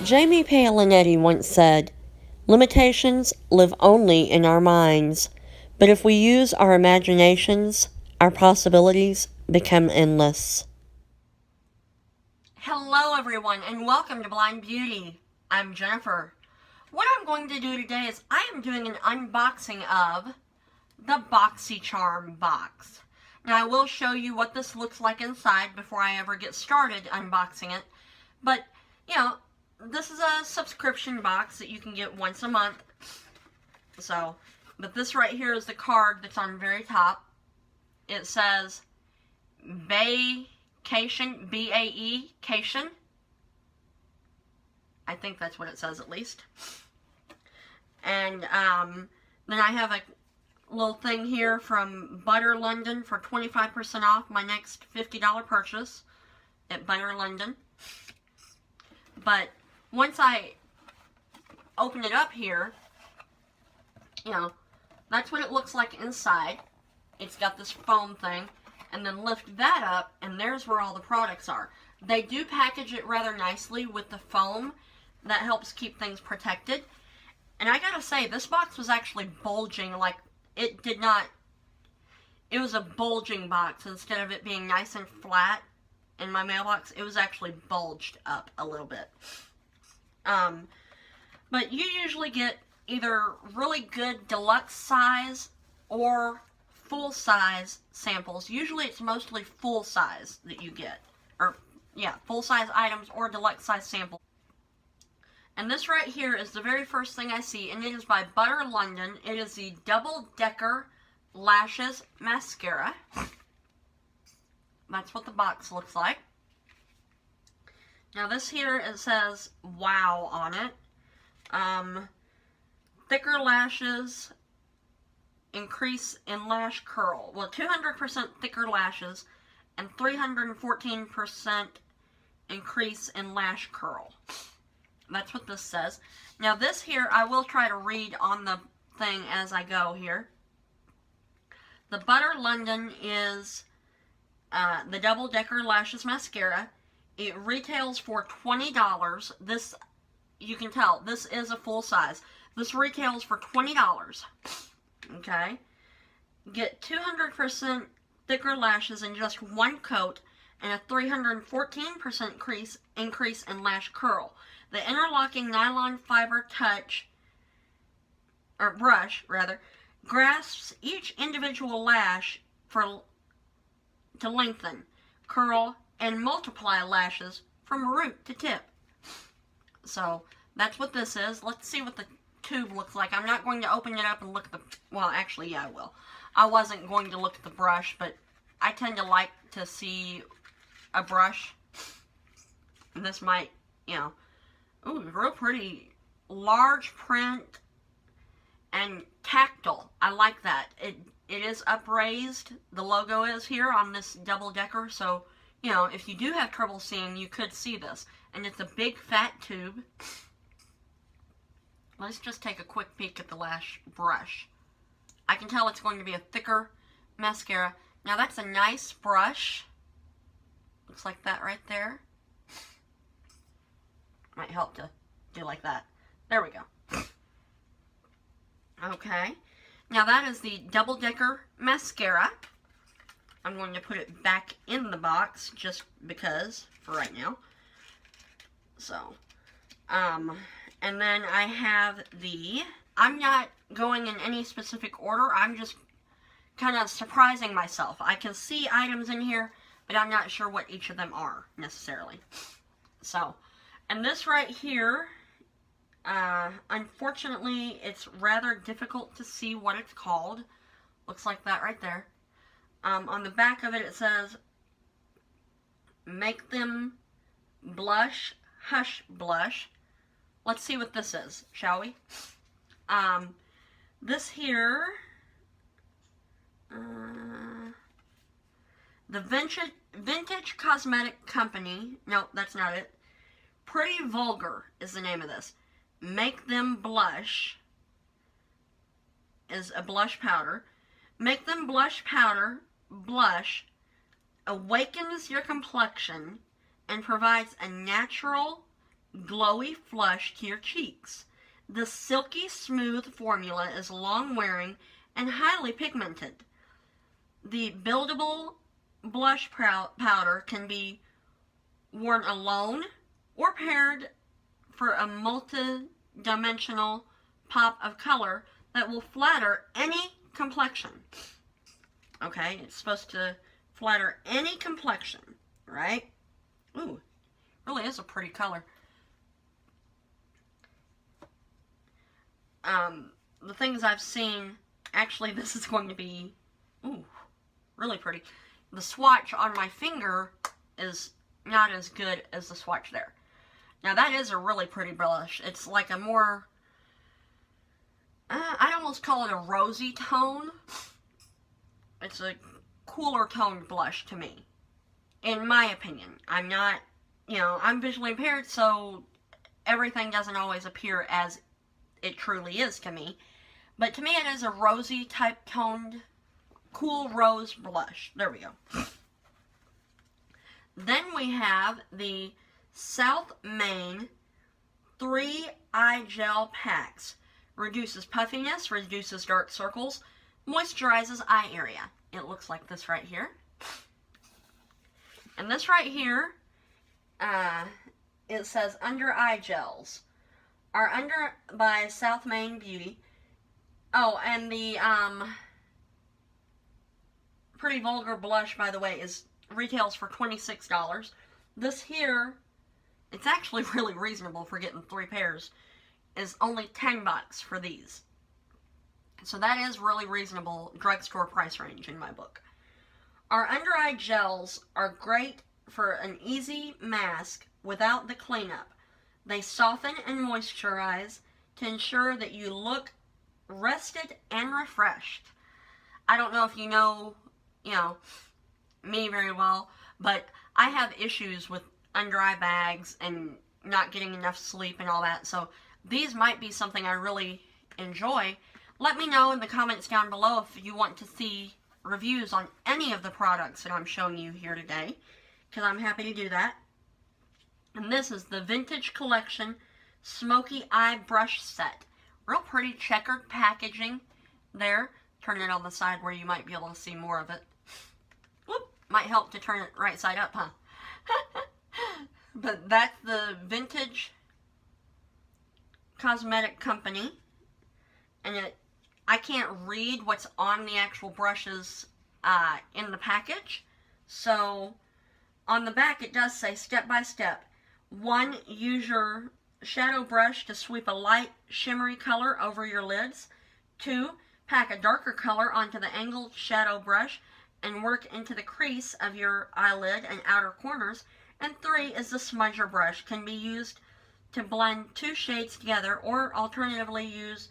Jamie Palinetti once said, "Limitations live only in our minds, but if we use our imaginations, our possibilities become endless." Hello everyone and welcome to Blind Beauty. I'm Jennifer. What I'm going to do today is I am doing an unboxing of the Boxycharm box. Now I will show you what this looks like inside before I ever get started unboxing it. But, this is a subscription box that you can get once a month. But this right here is the card that's on the very top. It says Baecation, B-A-E-cation. I think that's what it says at least. And then I have a little thing here from Butter London for 25% off my next $50 purchase at Butter London. But once I open it up here, that's what it looks like inside. It's got this foam thing. And then lift that up, and there's where all the products are. They do package it rather nicely with the foam. That helps keep things protected. And I gotta say, this box was actually bulging. Like, it was a bulging box. Instead of it being nice and flat in my mailbox, it was actually bulged up a little bit. But you usually get either really good deluxe size or full size samples. Usually it's mostly full size that you get. Full size items or deluxe size samples. And this right here is the very first thing I see, and it is by Butter London. It is the Double Decker Lashes Mascara. That's what the box looks like. Now this here, it says wow on it. Thicker lashes, increase in lash curl. Well, 200% thicker lashes and 314% increase in lash curl. That's what this says. Now this here, I will try to read on the thing as I go here. The Butter London is the Double Decker Lashes Mascara. It retails for $20. This, you can tell, this is a full size. This retails for $20. Okay? Get 200% thicker lashes in just one coat and a 314% increase in lash curl. The interlocking nylon fiber brush, grasps each individual lash to lengthen, curl, and multiply lashes from root to tip. So, that's what this is. Let's see what the tube looks like. I'm not going to open it up and look at the, well, actually, yeah, I will. I wasn't going to look at the brush, but I tend to like to see a brush. And this might, ooh, real pretty. Large print and tactile. I like that. It is upraised. The logo is here on this double decker, so, if you do have trouble seeing, you could see this. And it's a big fat tube. Let's just take a quick peek at the lash brush. I can tell it's going to be a thicker mascara. Now that's a nice brush. Looks like that right there. Might help to do like that. There we go. Okay. Now that is the Double Decker Mascara. I'm going to put it back in the box just because for right now. So, and then I have I'm not going in any specific order. I'm just kind of surprising myself. I can see items in here, but I'm not sure what each of them are necessarily. So, and this right here, unfortunately, it's rather difficult to see what it's called. Looks like that right there. On the back of it, it says, "Make them blush, hush blush." Let's see what this is, shall we? This here, the Vintage Cosmetic Company, no, that's not it. Pretty Vulgar is the name of this. Make Them Blush is a blush powder. Make Them Blush Powder Blush awakens your complexion and provides a natural glowy flush to your cheeks. The silky smooth formula is long-wearing and highly pigmented. The buildable blush powder can be worn alone or paired for a multi-dimensional pop of color that will flatter any complexion. Okay, it's supposed to flatter any complexion, right? Ooh, really is a pretty color. The things I've seen, actually this is going to be, ooh, really pretty. The swatch on my finger is not as good as the swatch there. Now that is a really pretty blush. It's like a more, I'd almost call it a rosy tone. It's a cooler toned blush to me, in my opinion. I'm not, I'm visually impaired, so everything doesn't always appear as it truly is to me. But to me it is a rosy type toned, cool rose blush. There we go. Then we have the South Main 3 Eye Gel Packs. Reduces puffiness, reduces dark circles, moisturizes eye area. It looks like this right here. And this right here, it says Under Eye Gels. Are under by South Main Beauty. Oh, and the Pretty Vulgar blush, by the way, retails for $26. This here, it's actually really reasonable for getting 3 pairs, is only $10 for these. So that is really reasonable drugstore price range in my book. Our under eye gels are great for an easy mask without the cleanup. They soften and moisturize to ensure that you look rested and refreshed. I don't know if you know, me very well, but I have issues with under eye bags and not getting enough sleep and all that, so these might be something I really enjoy. Let me know in the comments down below if you want to see reviews on any of the products that I'm showing you here today, because I'm happy to do that. And this is the Vintage Collection Smoky Eye Brush Set. Real pretty checkered packaging there. Turn it on the side where you might be able to see more of it. Whoop, might help to turn it right side up, huh? But that's the Vintage Cosmetic Company. And I can't read what's on the actual brushes in the package. So on the back it does say step by step. 1. Use your shadow brush to sweep a light shimmery color over your lids. 2. Pack a darker color onto the angled shadow brush and work into the crease of your eyelid and outer corners. And 3 is the smudger brush. Can be used to blend 2 shades together, or alternatively use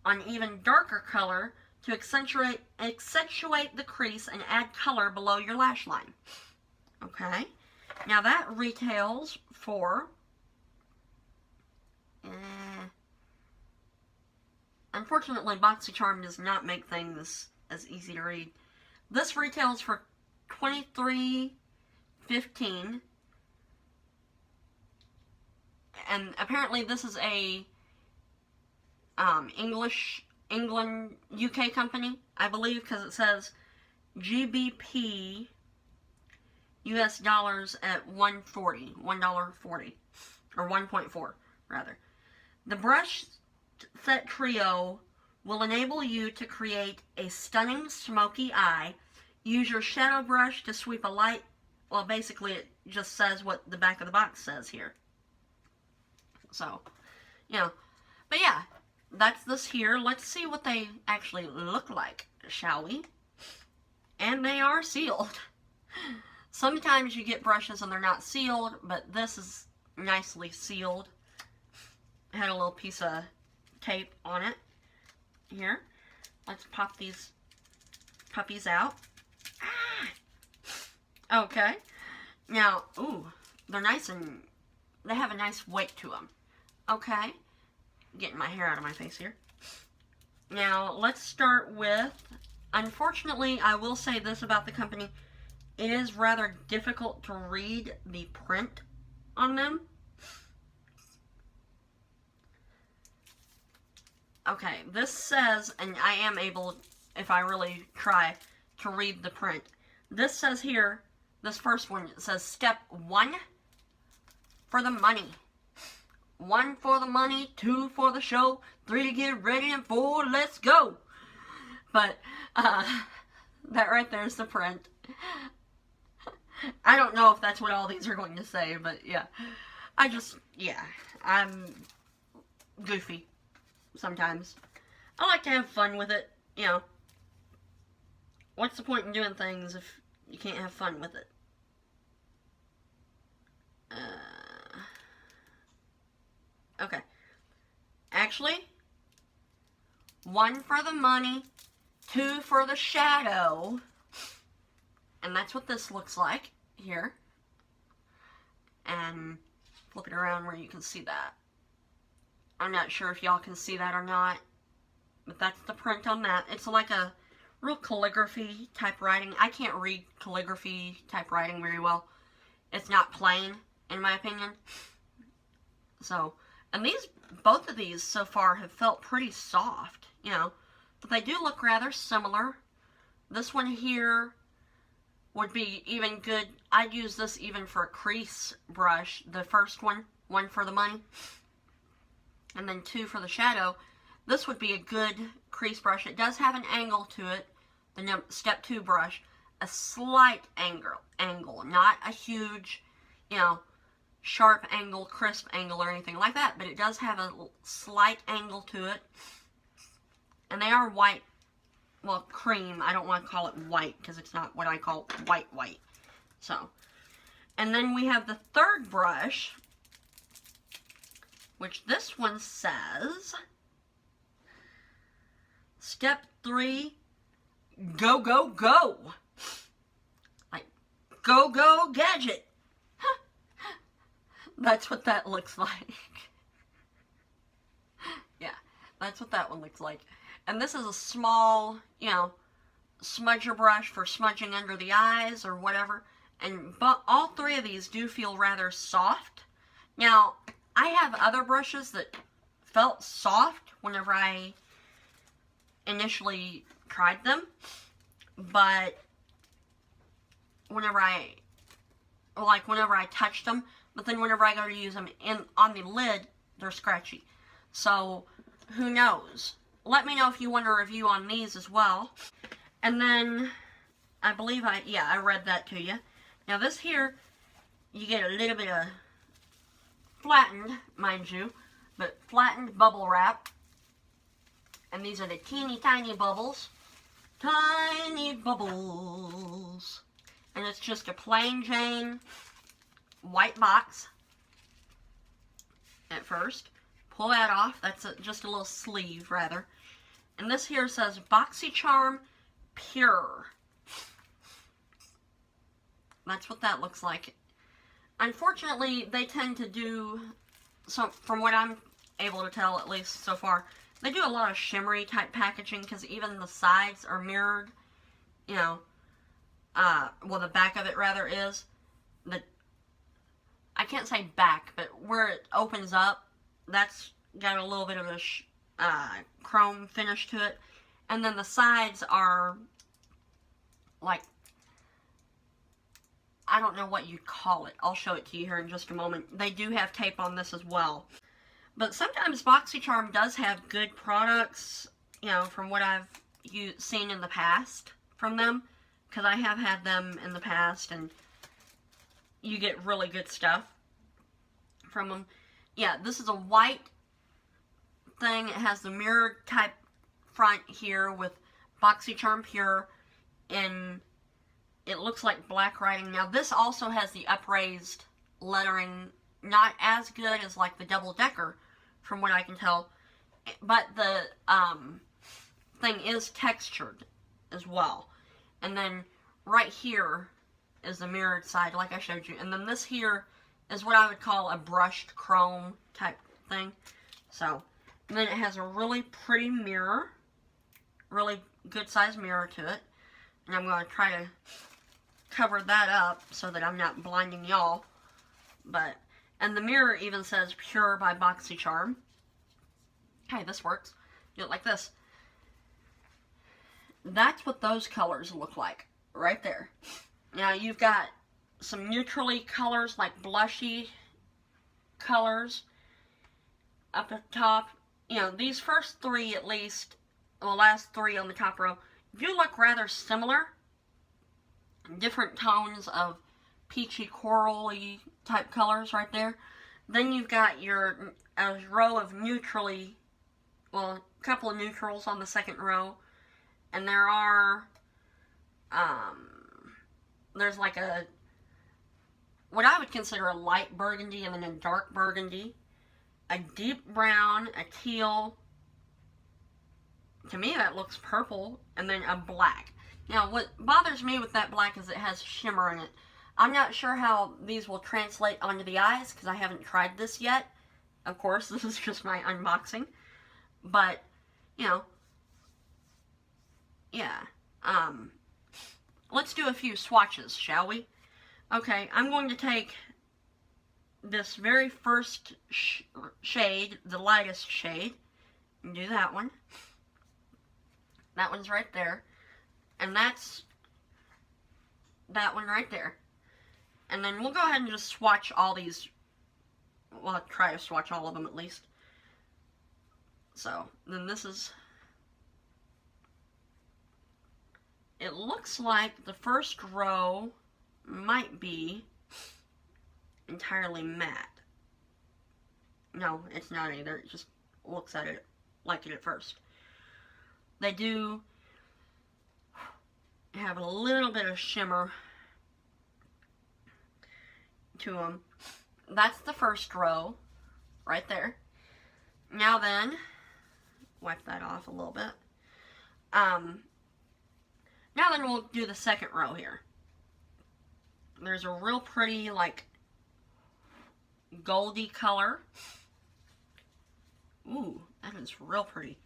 an even darker color to accentuate the crease and add color below your lash line. Okay, now that retails for unfortunately Boxycharm does not make things as easy to read. This retails for $23.15, and apparently this is a England, UK company, I believe, because it says GBP US dollars at $1.40, or 1.4 rather. The brush set trio will enable you to create a stunning smoky eye. Use your shadow brush to sweep a light, well, basically it just says what the back of the box says here. So, but yeah, that's this here. Let's see what they actually look like, shall we? And they are sealed. Sometimes you get brushes and they're not sealed, but this is nicely sealed. It had a little piece of tape on it. Here, let's pop these puppies out. Okay. Now, ooh, they're nice and they have a nice weight to them. Okay. Getting my hair out of my face here. Now, let's start with, unfortunately, I will say this about the company. It is rather difficult to read the print on them. Okay, this says, and I am able, if I really try, to read the print. This says here, this first one, it says step 1 for the money. 1 for the money, 2 for the show, 3 to get ready, and 4, let's go. But, that right there is the print. I don't know if that's what all these are going to say, but yeah. I'm goofy sometimes. I like to have fun with it, you know. What's the point in doing things if you can't have fun with it? Okay. Actually, 1 for the money, 2 for the shadow. And that's what this looks like here. And flip it around where you can see that. I'm not sure if y'all can see that or not, but that's the print on that. It's like a real calligraphy type writing. I can't read calligraphy type writing very well. It's not plain, in my opinion. So, and both of these so far have felt pretty soft, you know, but they do look rather similar. This one here would be even good. I'd use this even for a crease brush. The first one, 1 for the money, and then 2 for the shadow. This would be a good crease brush. It does have an angle to it, the step 2 brush, a slight angle, not a huge, you know, sharp angle, crisp angle, or anything like that, but it does have a slight angle to it. And they are white, well, cream. I don't want to call it white because it's not what I call white. So, and then we have the third brush, which this one says step 3, go, go, go. Like, go, gadget. That's what that looks like. Yeah, that's what that one looks like. And this is a small, you know, smudger brush for smudging under the eyes or whatever. But all 3 of these do feel rather soft. Now, I have other brushes that felt soft whenever I initially tried them. But whenever I touched them, but then whenever I go to use them on the lid, they're scratchy. So, who knows? Let me know if you want a review on these as well. And then, I believe I read that to you. Now this here, you get a little bit of flattened, mind you, but flattened bubble wrap. And these are the teeny tiny bubbles. Tiny bubbles. And it's just a plain Jane white box at first. Pull that off. That's just a little sleeve, rather. And this here says Boxycharm Pure. That's what that looks like. Unfortunately, they tend to do, from what I'm able to tell, at least so far, they do a lot of shimmery type packaging because even the sides are mirrored. You know, well, the back of it rather is. I can't say back, but where it opens up, that's got a little bit of a chrome finish to it. And then the sides are like, I don't know what you'd call it. I'll show it to you here in just a moment. They do have tape on this as well. But sometimes Boxycharm does have good products, you know, from what I've seen in the past from them. Because I have had them in the past, and you get really good stuff from them. Yeah, this is a white thing. It has the mirrored type front here with Boxycharm Pure, and it looks like black writing. Now this also has the upraised lettering, not as good as like the double decker from what I can tell, but the thing is textured as well. And then right here is the mirrored side like I showed you, and then this here is what I would call a brushed chrome type thing. So, and then it has a really pretty mirror, really good size mirror to it, and I'm going to try to cover that up so that I'm not blinding y'all. But, and the mirror even says Pure by Boxycharm. Hey, this works. do it like this. That's what those colors look like, right there. Now you've got some neutrally colors, like blushy colors up at the top. You know, these first three at least, the last three on the top row, do look rather similar. Different tones of peachy corally type colors right there. Then you've got your row of neutrally, well, a couple of neutrals on the second row. And there are, there's like a, what I would consider a light burgundy and then a dark burgundy, a deep brown, a teal, to me that looks purple, and then a black. Now what bothers me with that black is it has shimmer in it. I'm not sure how these will translate onto the eyes because I haven't tried this yet. Of course, this is just my unboxing. But, you know, yeah. Let's do a few swatches, shall we? Okay, I'm going to take this very first shade, the lightest shade, and do that one. That one's right there. And that's that one right there. And then we'll go ahead and just swatch all these. Well, I'll try to swatch all of them at least. So, then this is... It looks like the first row might be entirely matte. No, it's not either. It just looks at it like it at first. They do have a little bit of shimmer to them. That's the first row right there. Now then, wipe that off a little bit. Now then we'll do the second row here. There's a real pretty, like, goldy color. Ooh, that is real pretty.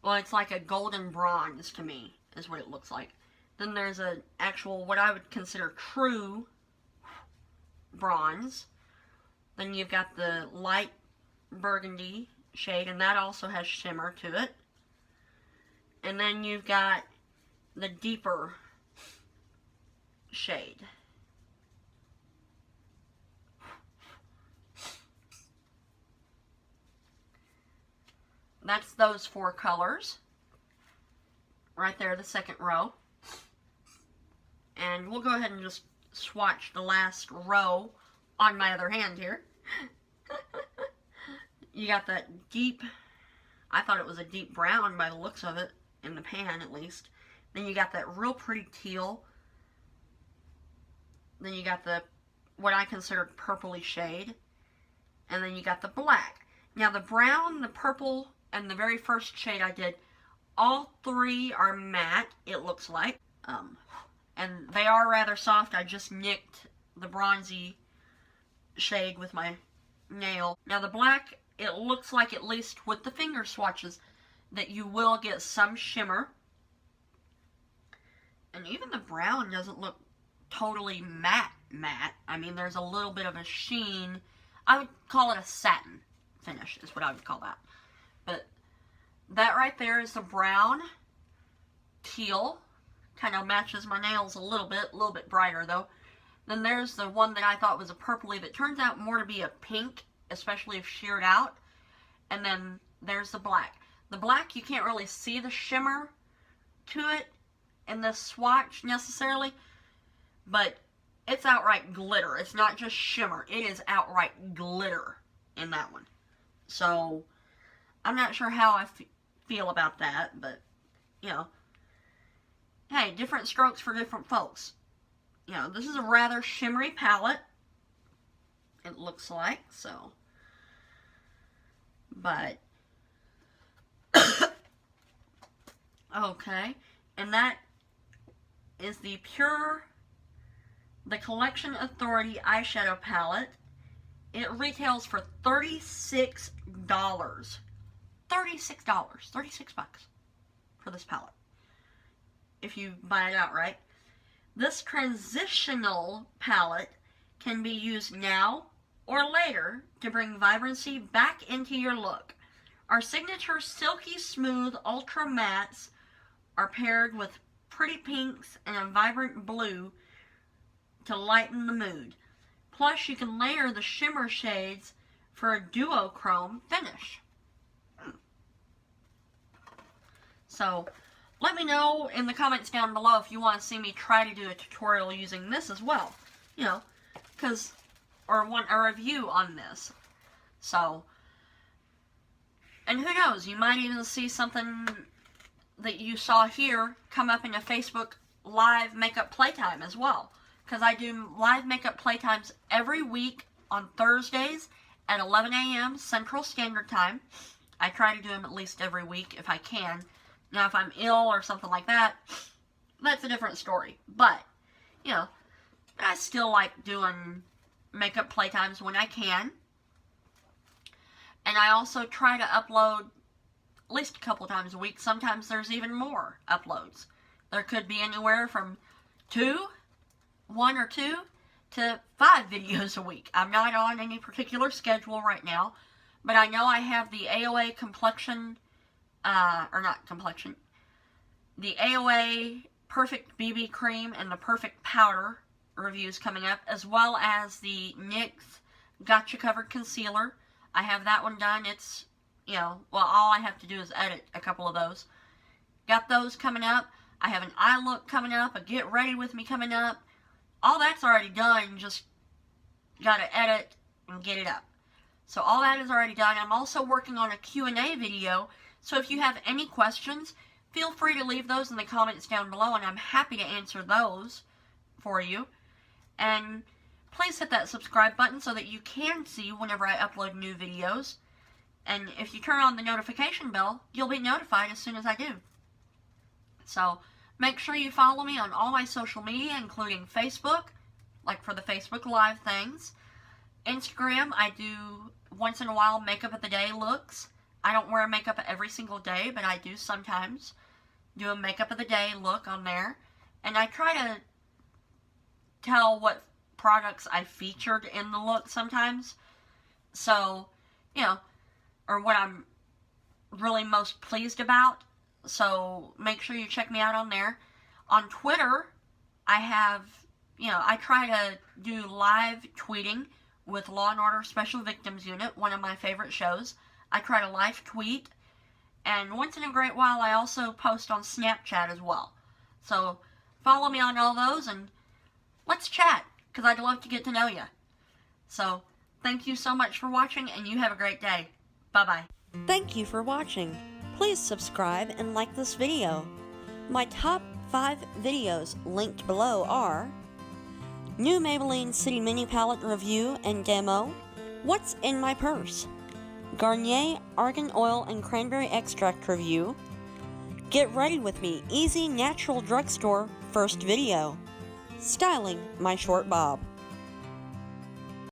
Well, it's like a golden bronze to me, is what it looks like. Then there's an actual, what I would consider true bronze. Then you've got the light burgundy shade, and that also has shimmer to it. And then you've got the deeper shade. That's those four colors. Right there, the second row. And we'll go ahead and just swatch the last row on my other hand here. You got that deep, I thought it was a deep brown by the looks of it, in the pan at least. Then you got that real pretty teal. Then you got the, what I considered purpley shade. And then you got the black. Now the brown, the purple, and the very first shade I did, all three are matte, it looks like. And they are rather soft. I just nicked the bronzy shade with my nail. Now the black, it looks like, at least with the finger swatches, that you will get some shimmer. And even the brown doesn't look totally matte. I mean, there's a little bit of a sheen. I would call it a satin finish, is what I would call that. But that right there is the brown. Teal. Kind of matches my nails a little bit brighter though. Then there's the one that I thought was a purpley that turns out more to be a pink, especially if sheared out. And then there's the black. The black, you can't really see the shimmer to it in this swatch necessarily, but it's outright glitter. It's not just shimmer. It is outright glitter in that one. So, I'm not sure how I feel about that, but, you know, hey, different strokes for different folks. You know, this is a rather shimmery palette, it looks like, so. But, okay, and that is the Collection Authority eyeshadow palette. It retails for $36. $36. 36 bucks for this palette, if you buy it outright. This transitional palette can be used now or later to bring vibrancy back into your look. Our signature Silky Smooth Ultra Mattes are paired with pretty pinks and a vibrant blue to lighten the mood. Plus, you can layer the shimmer shades for a duochrome finish. So, let me know in the comments down below if you want to see me try to do a tutorial using this as well. You know, or want a review on this. So, and who knows, you might even see something that you saw here come up in a Facebook live makeup playtime as well. Because I do live makeup playtimes every week on Thursdays at 11 a.m. Central Standard Time. I try to do them at least every week if I can. Now, if I'm ill or something like that, that's a different story. But, you know, I still like doing makeup playtimes when I can. And I also try to upload at least a couple times a week. Sometimes there's even more uploads. There could be anywhere from 1 or 2, to 5 videos a week. I'm not on any particular schedule right now, but I know I have the AOA complexion, the AOA Perfect BB Cream and the Perfect Powder reviews coming up, as well as the NYX Gotcha Covered Concealer. I have that one done. It's, you know, well, all I have to do is edit a couple of those. Got those coming up. I have an eye look coming up, a Get Ready With Me coming up. All that's already done, just gotta edit and get it up. So all that is already done. I'm also working on a Q&A video, so if you have any questions, feel free to leave those in the comments down below, and I'm happy to answer those for you. And please hit that subscribe button so that you can see whenever I upload new videos. And if you turn on the notification bell, you'll be notified as soon as I do. So, make sure you follow me on all my social media, including Facebook, like for the Facebook Live things. Instagram, I do once in a while makeup of the day looks. I don't wear makeup every single day, but I do sometimes do a makeup of the day look on there. And I try to tell what products I featured in the look sometimes. So, you know, or what I'm really most pleased about. So make sure you check me out on there. On Twitter, I have, you know, I try to do live tweeting with Law & Order Special Victims Unit, one of my favorite shows. I try to live tweet, and once in a great while I also post on Snapchat as well. So follow me on all those and let's chat, because I'd love to get to know you. So thank you so much for watching, and you have a great day. Bye-bye. Thank you for watching. Please subscribe and like this video. My top 5 videos linked below are New Maybelline City Mini Palette Review and Demo, What's in My Purse, Garnier Argan Oil and Cranberry Extract Review, Get Ready With Me Easy Natural Drugstore First Video, Styling My Short Bob.